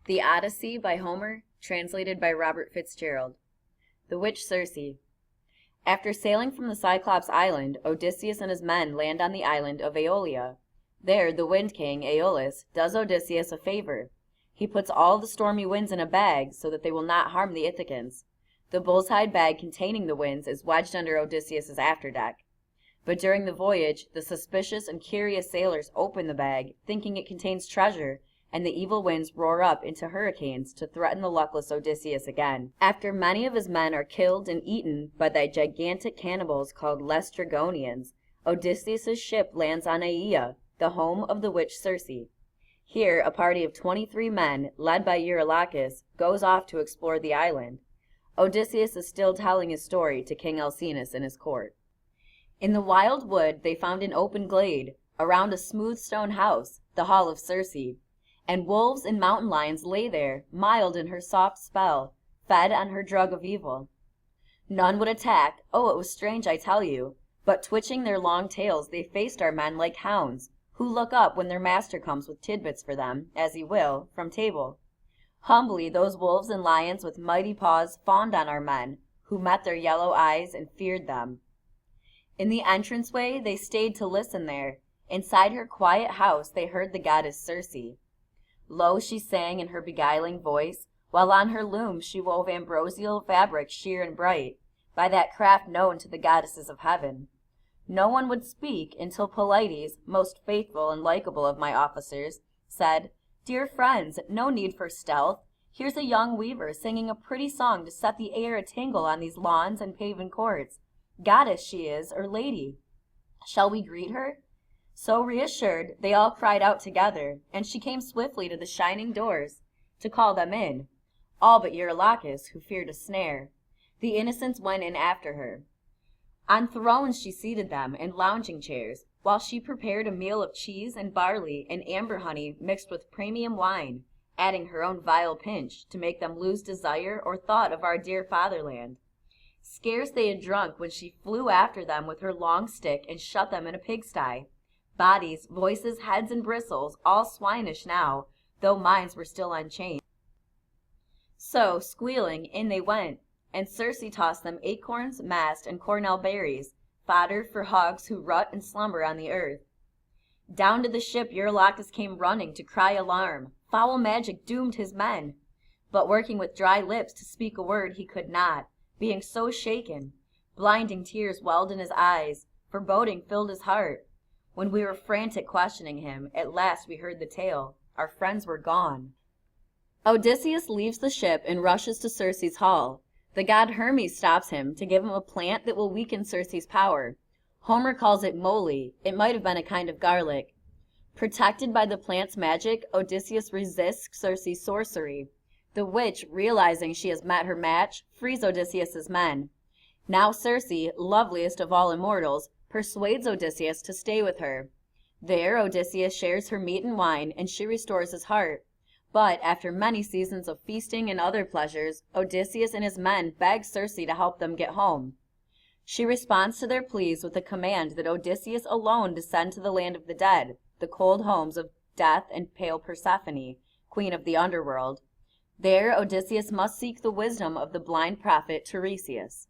The Odyssey by Homer, translated by Robert Fitzgerald. The Witch Circe. After sailing from the Cyclops Island, Odysseus and his men land on the island of Aeolia. There, the Wind King, Aeolus, does Odysseus a favor. He puts all the stormy winds in a bag so that they will not harm the Ithacans. The bull's-hide bag containing the winds is wedged under Odysseus's afterdeck. But during the voyage, the suspicious and curious sailors open the bag, thinking it contains treasure, and the evil winds roar up into hurricanes to threaten the luckless Odysseus again. After many of his men are killed and eaten by the gigantic cannibals called Laestrygonians, Odysseus's ship lands on Aea, the home of the witch Circe. Here, a party of 23 men, led by Eurylochus, goes off to explore the island. Odysseus is still telling his story to King Alcinous in his court. In the wild wood they found an open glade, around a smooth stone house, the hall of Circe. And wolves and mountain lions lay there, mild in her soft spell, fed on her drug of evil. None would attack, oh, it was strange, I tell you, but twitching their long tails they faced our men like hounds, who look up when their master comes with tidbits for them, as he will, from table. Humbly those wolves and lions with mighty paws fawned on our men, who met their yellow eyes and feared them. In the entranceway they stayed to listen there. Inside her quiet house they heard the goddess Circe. Low she sang in her beguiling voice, while on her loom she wove ambrosial fabric sheer and bright, by that craft known to the goddesses of heaven. No one would speak until Polites, most faithful and likable of my officers, said, "Dear friends, no need for stealth. Here's a young weaver singing a pretty song to set the air a-tingle on these lawns and paven courts. Goddess she is, or lady. Shall we greet her?" So reassured, they all cried out together, and she came swiftly to the shining doors to call them in, all but Eurylochus, who feared a snare. The innocents went in after her. On thrones she seated them, and lounging chairs, while she prepared a meal of cheese and barley and amber honey mixed with premium wine, adding her own vile pinch to make them lose desire or thought of our dear fatherland. Scarce they had drunk when she flew after them with her long stick and shut them in a pigsty. Bodies, voices, heads, and bristles, all swinish now, though minds were still unchanged. So, squealing, in they went, and Circe tossed them acorns, mast, and cornel berries, fodder for hogs who rut and slumber on the earth. Down to the ship Eurylochus came running to cry alarm. Foul magic doomed his men. But working with dry lips to speak a word he could not, being so shaken. Blinding tears welled in his eyes, foreboding filled his heart. When we were frantic questioning him, at last we heard the tale. Our friends were gone. Odysseus leaves the ship and rushes to Circe's hall. The god Hermes stops him to give him a plant that will weaken Circe's power. Homer calls it moly. It might have been a kind of garlic. Protected by the plant's magic, Odysseus resists Circe's sorcery. The witch, realizing she has met her match, frees Odysseus's men. Now Circe, loveliest of all immortals, persuades Odysseus to stay with her. There Odysseus shares her meat and wine, and she restores his heart. But after many seasons of feasting and other pleasures, Odysseus and his men beg Circe to help them get home. She responds to their pleas with a command that Odysseus alone descend to the land of the dead, the cold homes of Death and pale Persephone, queen of the underworld. There Odysseus must seek the wisdom of the blind prophet Tiresias.